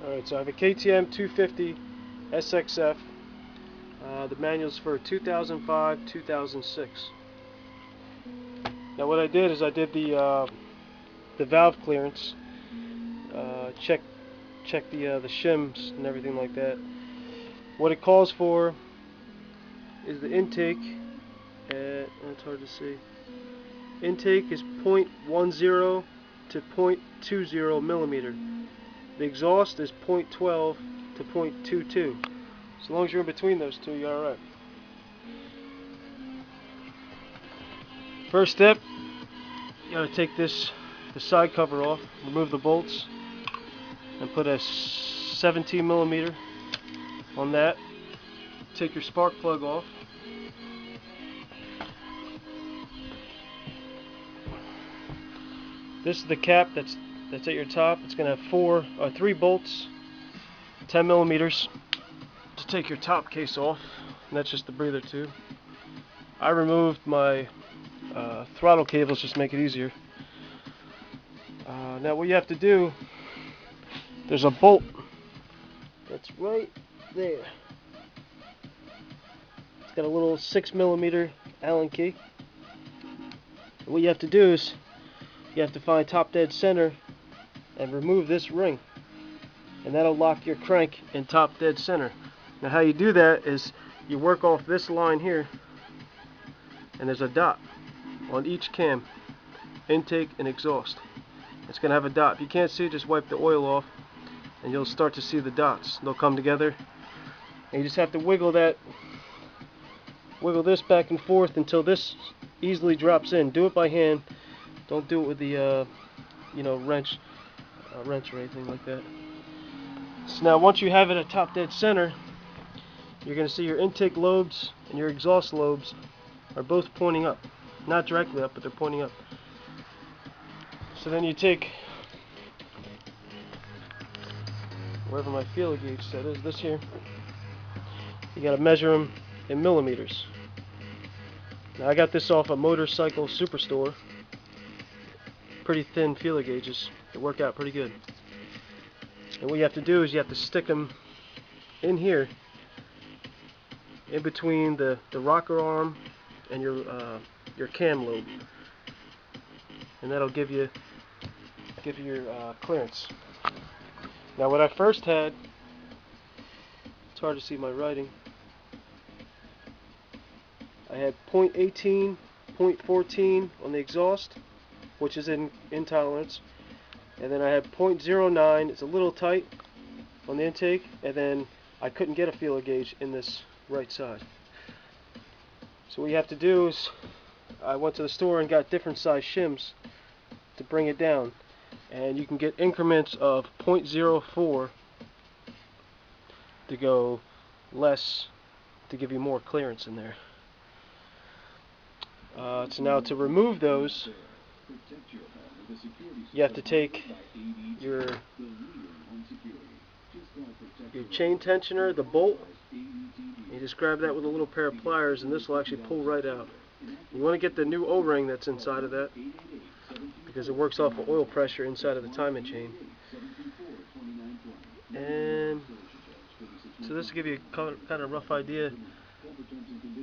Alright, so I have a KTM 250 SXF. The manual's for 2005-2006. Now what I did is I did the valve clearance, check the shims and everything like that. What it calls for is the intake. It's hard to see. Intake is 0.10 to 0.20 millimeter. The exhaust is 0.12 to 0.22. As long as you're in between those two, you're alright. First step, you gotta take the side cover off, remove the bolts, and put a 17 millimeter on that. Take your spark plug off. This is the cap that's at your top. It's gonna have 3 bolts, 10 millimeters to take your top case off, and that's just the breather tube. I removed my throttle cables just to make it easier. Now what you have to do, there's a bolt that's right there. It's got a little 6 millimeter Allen key. And what you have to do is you have to find top dead center and remove this ring, and that'll lock your crank in top dead center. Now how you do that is you work off this line here, and there's a dot on each cam, intake and exhaust. It's gonna have a dot. If you can't see it, just wipe the oil off and you'll start to see the dots. They'll come together, and you just have to wiggle this back and forth until this easily drops in. Do it by hand. Don't do it with the wrench or anything like that. So now once you have it at top dead center, you're going to see your intake lobes and your exhaust lobes are both pointing up. Not directly up, but they're pointing up. So then you take wherever my feeler gauge set is, this here, you got to measure them in millimeters. Now I got this off a Motorcycle Superstore. Pretty thin feeler gauges. They work out pretty good. And what you have to do is you have to stick them in here, in between the rocker arm and your cam lobe, and that'll give you your clearance. Now what I first had, it's hard to see my writing, I had 0.18, 0.14 on the exhaust, which is in tolerance, and then I had 0.09, it's a little tight on the intake, and then I couldn't get a feeler gauge in this right side. So what you have to do is, I went to the store and got different size shims to bring it down, and you can get increments of 0.04 to go less, to give you more clearance in there. So now to remove those, you have to take your chain tensioner, the bolt, you just grab that with a little pair of pliers, and this will actually pull right out. You want to get the new O-ring that's inside of that, because it works off of oil pressure inside of the timing chain. And so this will give you a kind of rough idea,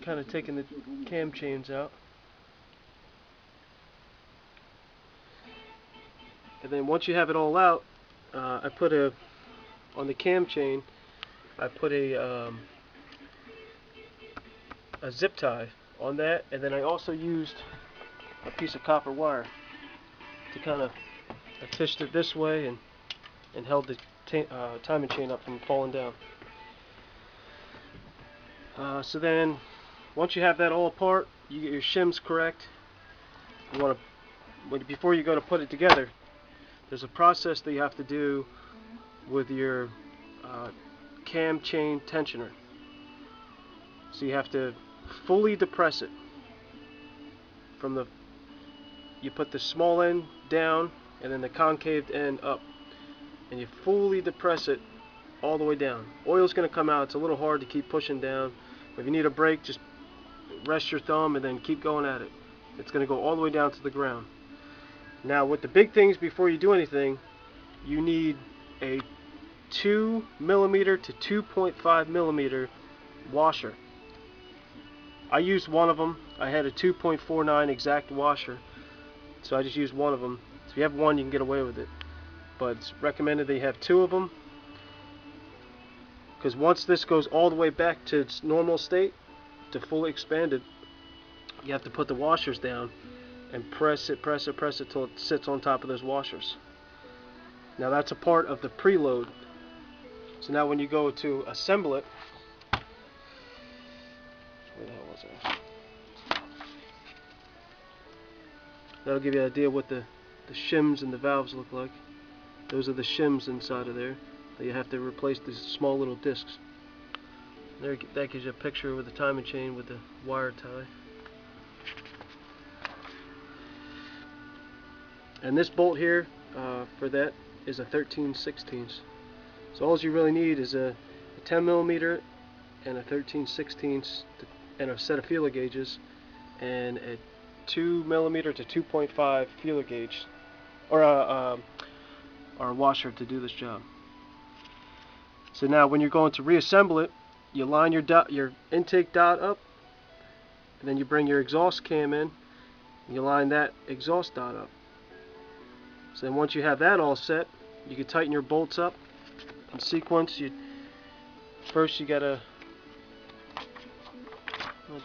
kind of taking the cam chains out. And then once you have it all out, I put on the cam chain, I put a zip tie on that, and then I also used a piece of copper wire to kind of, I fished it this way and held the timing chain up from falling down. So then once you have that all apart, you get your shims correct. You want to, before you go to put it together, there's a process that you have to do with your cam chain tensioner. So you have to fully depress it from you put the small end down and then the concave end up, and you fully depress it all the way down. Oil's going to come out. It's a little hard to keep pushing down. If you need a break, just rest your thumb and then keep going at it. It's going to go all the way down to the ground. Now with the big things, before you do anything, you need a 2mm to 2.5mm washer. I used one of them. I had a 2.49 exact washer, so I just used one of them. So if you have one, you can get away with it, but it's recommended that you have two of them, because once this goes all the way back to its normal state, to fully expanded, you have to put the washers down and press it till it sits on top of those washers. Now that's a part of the preload. So now when you go to assemble it, where the hell was I? That'll give you an idea what the shims and the valves look like. Those are the shims inside of there that you have to replace these small little discs. There, that gives you a picture with the timing chain with the wire tie. And this bolt here for that is a 13/16. So all you really need is a 10mm and a 13/16 and a set of feeler gauges and a 2mm to 2.5 feeler gauge or a washer to do this job. So now when you're going to reassemble it, you line your intake dot up, and then you bring your exhaust cam in, and you line that exhaust dot up. So then once you have that all set, you can tighten your bolts up in sequence. First you gotta, I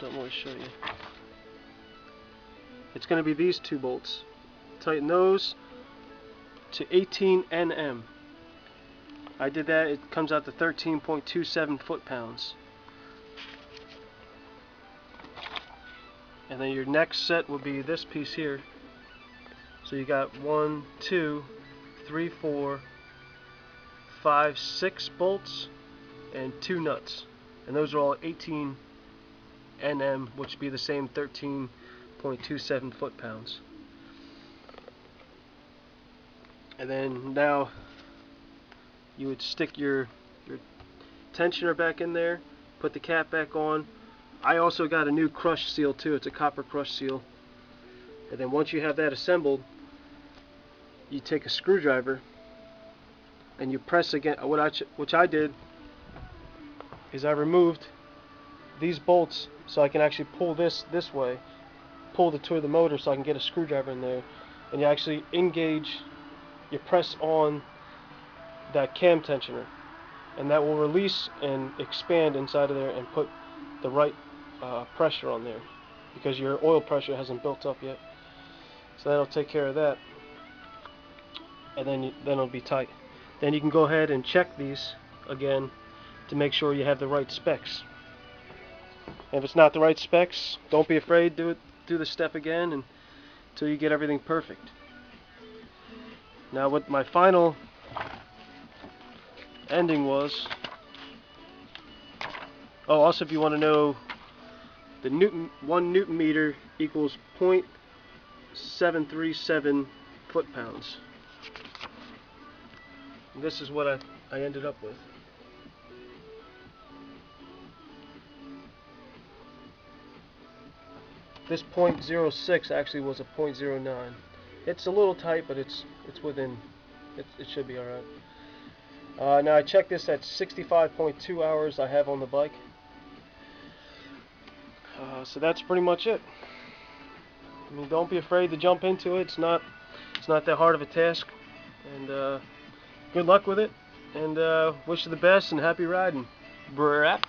don't want to show you. It's going to be these two bolts. Tighten those to 18 Nm. I did that. It comes out to 13.27 foot-pounds. And then your next set would be this piece here. So you got 1, 2, 3, 4, 5, 6 bolts and 2 nuts. And those are all 18 Nm, which would be the same 13.27 foot-pounds. And then now you would stick your tensioner back in there, put the cap back on. I also got a new crush seal too. It's a copper crush seal. And then once you have that assembled, you take a screwdriver and you press again. Which I did is I removed these bolts so I can actually pull this way, pull the two of the motor so I can get a screwdriver in there, and you actually engage. You press on that cam tensioner, and that will release and expand inside of there and put the right pressure on there, because your oil pressure hasn't built up yet. So that'll take care of that, and then it'll be tight. Then you can go ahead and check these again to make sure you have the right specs. And if it's not the right specs, don't be afraid. Do the step again until you get everything perfect. Now what my final ending was, also if you want to know, the 1 Newton meter equals 0.737 foot-pounds. And this is what I ended up with. This 0.06 actually was a 0.09. It's a little tight, but it's within. It should be all right. Now I checked this at 65.2 hours I have on the bike. So that's pretty much it. I mean, don't be afraid to jump into it. It's not that hard of a task. And good luck with it. And wish you the best and happy riding. Brap.